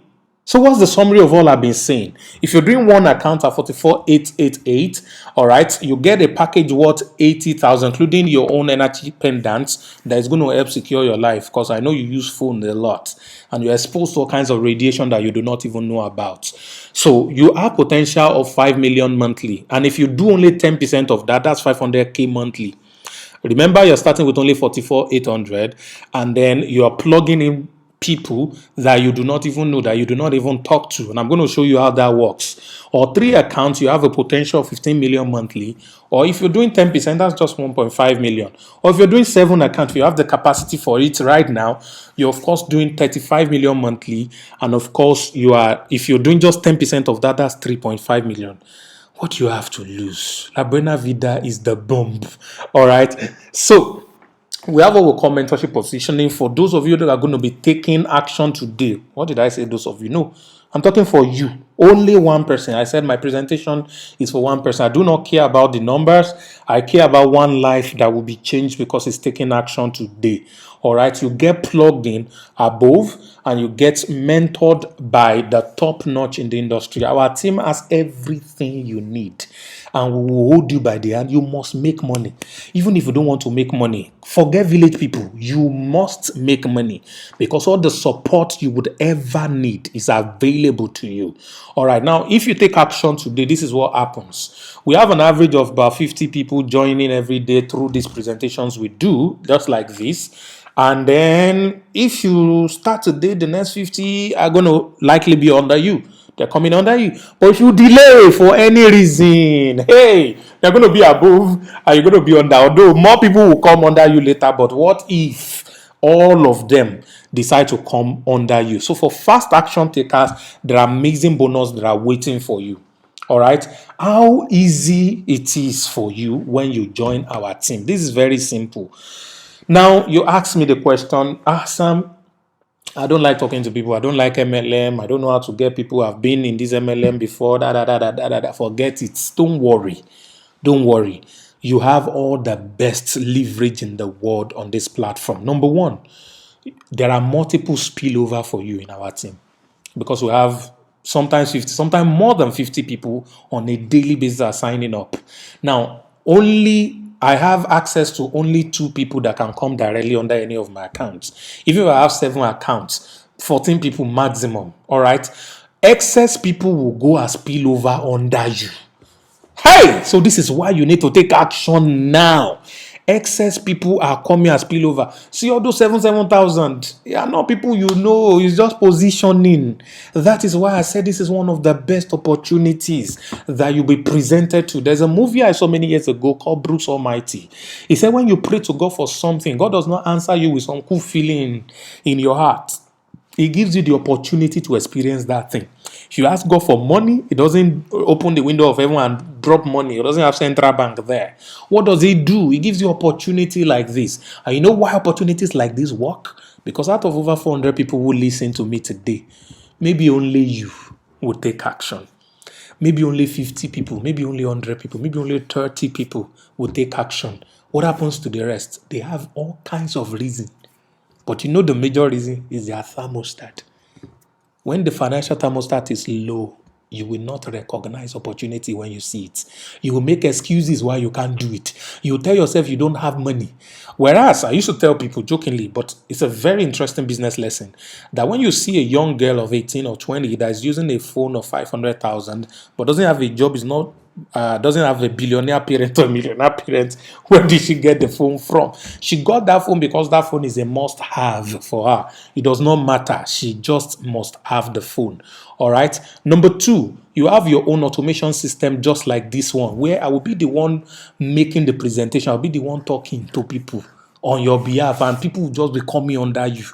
So what's the summary of all I've been saying? If you're doing one account at 44,888, all right, you get a package worth 80,000, including your own energy pendants that is going to help secure your life. Because I know you use phone a lot and you're exposed to all kinds of radiation that you do not even know about. So you have potential of 5 million monthly. And if you do only 10% of that, that's 500K monthly. Remember, you're starting with only 44,800, and then you're plugging in people that you do not even know, that you do not even talk to. And I'm going to show you how that works. Or 3 accounts, you have a potential of 15 million monthly. Or if you're doing 10%, that's just 1.5 million. Or if you're doing 7 accounts, you have the capacity for it right now. You're, of course, doing 35 million monthly. And of course, if you're doing just 10% of that, that's 3.5 million. What do you have to lose? La Buena Vida is the bomb. All right. So we have what we call mentorship positioning for those of you that are going to be taking action today. What did I say? Those of you? No, I'm talking for you. Only one person. I said my presentation is for one person. I do not care about the numbers. I care about one life that will be changed because it's taking action today. All right. You get plugged in above and you get mentored by the top notch in the industry. Our team has everything you need and we will hold you by the hand. You must make money. Even if you don't want to make money, forget village people. You must make money because all the support you would ever need is available to you. All right. Now, if you take action today, this is what happens. We have an average of about 50 people joining every day through these presentations we do, just like this. And then if you start today, the next 50 are going to likely be under you. They're coming under you. But if you delay for any reason, hey, they're going to be above and you're going to be under. Although more people will come under you later, but what if all of them decide to come under you? So for fast action takers, there are amazing bonus that are waiting for you. All right. How easy it is for you when you join our team. This is very simple. Now, you ask me the question, Sam, I don't like talking to people. I don't like MLM. I don't know how to get people who have been in this MLM before. Forget it. Don't worry. Don't worry. You have all the best leverage in the world on this platform. Number one, there are multiple spillover for you in our team because we have sometimes 50, sometimes more than 50 people on a daily basis are signing up. Now, I have access to only 2 people that can come directly under any of my accounts. Even if I have 7 accounts, 14 people maximum. All right. Excess people will go as spillover under you. Hey, so this is why you need to take action now. Excess people are coming as spillover. See all those 7,000. Yeah, not people you know. It's just positioning. That is why I said this is one of the best opportunities that you'll be presented to. There's a movie I saw many years ago called Bruce Almighty. He said when you pray to God for something, God does not answer you with some cool feeling in your heart. He gives you the opportunity to experience that thing. If you ask God for money, He doesn't open the window of heaven and drop money. He doesn't have central bank there. What does He do? He gives you opportunity like this. And you know why opportunities like this work? Because out of over 400 people who listen to me today, maybe only you will take action. Maybe only 50 people, maybe only 100 people, maybe only 30 people will take action. What happens to the rest? They have all kinds of reasons. But you know the major reason is their thermostat. When the financial thermostat is low, you will not recognize opportunity when you see it. You will make excuses why you can't do it. You will tell yourself you don't have money. Whereas I used to tell people jokingly, but it's a very interesting business lesson, that when you see a young girl of 18 or 20 that is using a phone of 500,000 but doesn't have a job, is not doesn't have a billionaire parent or millionaire parent, where did she get the phone from? She got that phone because that phone is a must have for her. It does not matter. She just must have the phone. All right. Number two, you have your own automation system just like this one, where I will be the one making the presentation. I'll be the one talking to people on your behalf, and people will just be coming under you.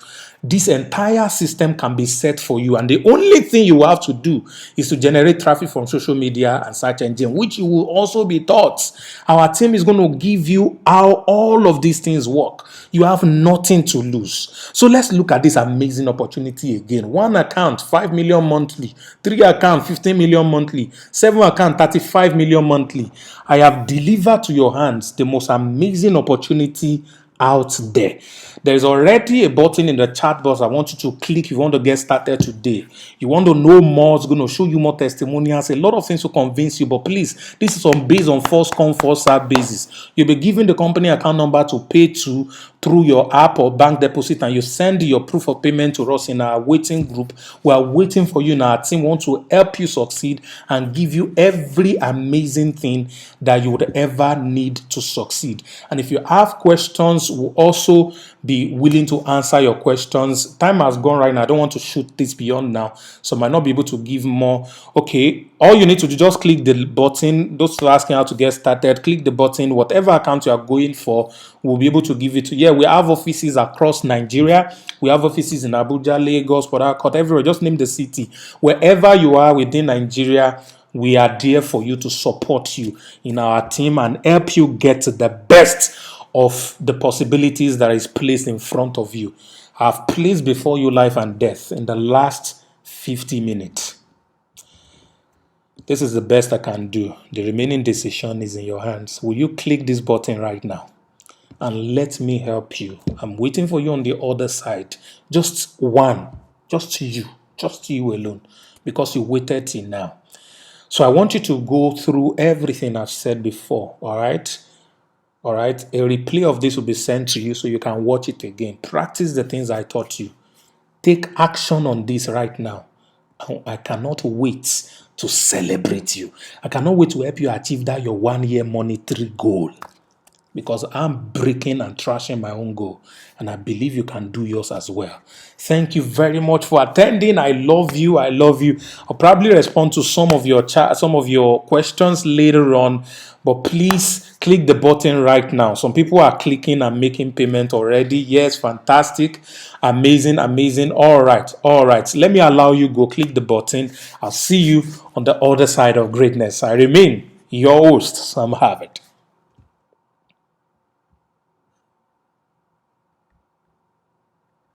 This entire system can be set for you, and the only thing you have to do is to generate traffic from social media and search engine, which you will also be taught. Our team is going to give you how all of these things work. You have nothing to lose. So let's look at this amazing opportunity again. One account, 5 million monthly. Three account, 15 million monthly. Seven account, 35 million monthly. I have delivered to your hands the most amazing opportunity out there. There's already a button in the chat box I want you to click if you want to get started today. You want to know more, it's going to show you more testimonials, a lot of things to convince you. But please, this is based on first come, first serve basis. You'll be given the company account number to pay to through your app or bank deposit, and you send your proof of payment to us in our waiting group. We are waiting for you in our team. We want to help you succeed and give you every amazing thing that you would ever need to succeed. And if you have questions, we'll also be willing to answer your questions. Time has gone right now. I don't want to shoot this beyond now, so I might not be able to give more. Okay, all you need to do, just click the button. Those who are asking how to get started, click the button. Whatever account you are going for, we'll be able to give it to you. Yeah, we have offices across Nigeria. We have offices in Abuja, Lagos, Port Harcourt, everywhere. Just name the city. Wherever you are within Nigeria, we are there for you to support you in our team and help you get the best of the possibilities that is placed in front of you. I've placed before you life and death in the last 50 minutes. This is the best I can do. The remaining decision is in your hands. Will you click this button right now and let me help you? I'm waiting for you on the other side. Just one, just you alone, because you waited till now. So I want you to go through everything I've said before, all right? All right, a replay of this will be sent to you so you can watch it again. Practice the things I taught you. Take action on this right now. I cannot wait to celebrate you. I cannot wait to help you achieve that your 1 year monetary goal, because I'm breaking and trashing my own goal, and I believe you can do yours as well. Thank you very much for attending. I love you. I love you. I'll probably respond to some of your questions later on, but please click the button right now. Some people are clicking and making payment already. Yes, fantastic, amazing, amazing. All right. Let me allow you go click the button. I'll see you on the other side of greatness. I remain your host, Sam Harvard.